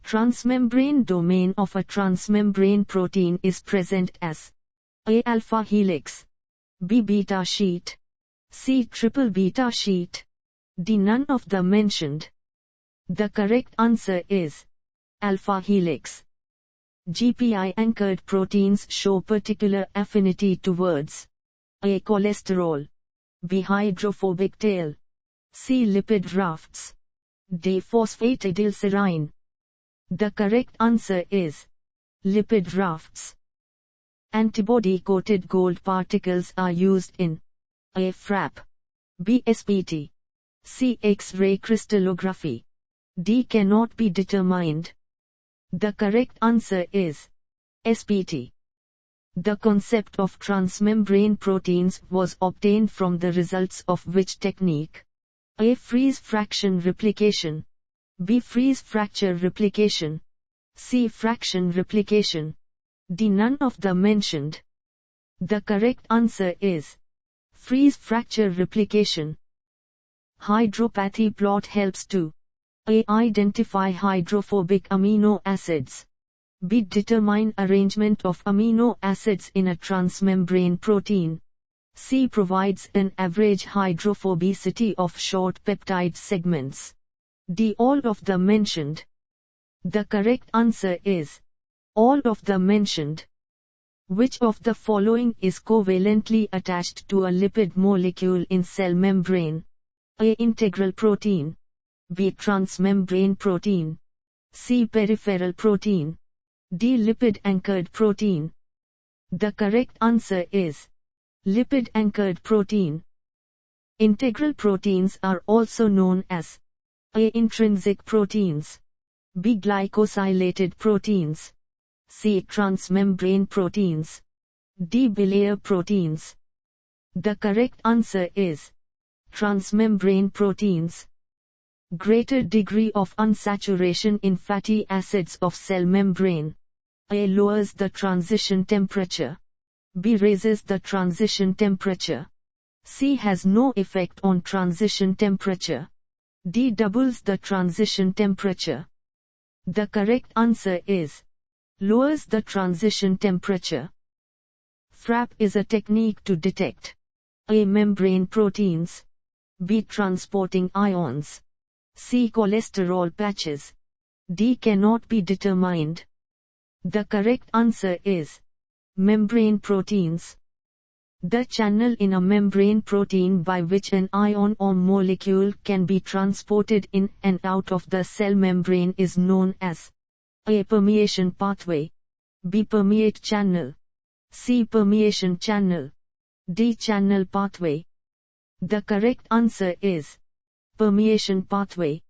Transmembrane domain of a transmembrane protein is present as A. Alpha helix, B. Beta sheet, C. Triple beta sheet, D. None of the mentioned. The correct answer is alpha helix. GPI-anchored proteins show particular affinity towards A. Cholesterol, B. Hydrophobic tail, C. Lipid rafts, D. Phosphatidylserine. The correct answer is lipid rafts. Antibody-coated gold particles are used in A. FRAP, B. SPT, C. X-ray crystallography, D. Cannot be determined. The correct answer is SPT. The concept of transmembrane proteins was obtained from the results of which technique? A. Freeze fraction replication, B. Freeze fracture replication, C. Fraction replication, D. None of the mentioned. The correct answer is freeze fracture replication. Hydropathy plot helps to A. Identify hydrophobic amino acids, B. Determine arrangement of amino acids in a transmembrane protein, C. Provides an average hydrophobicity of short peptide segments, D. All of the mentioned. The correct answer is all of the mentioned. Which of the following is covalently attached to a lipid molecule in cell membrane? A. Integral protein, B. Transmembrane protein, C. Peripheral protein, D. Lipid-anchored protein. The correct answer is lipid-anchored protein. Integral proteins are also known as A. Intrinsic proteins, B. Glycosylated proteins, C. Transmembrane proteins, D. Bilayer proteins. The correct answer is transmembrane proteins. Greater degree of unsaturation in fatty acids of cell membrane. A. Lowers the transition temperature, B. Raises the transition temperature, C. Has no effect on transition temperature, D. Doubles the transition temperature. The correct answer is lowers the transition temperature. FRAP is a technique to detect A. Membrane proteins, B. Transporting ions, C. Cholesterol patches, D. Cannot be determined. The correct answer is membrane proteins. The channel in a membrane protein by which an ion or molecule can be transported in and out of the cell membrane is known as A. Permeation pathway, B. Permeate channel, C. Permeation channel, D. Channel pathway. The correct answer is permeation pathway.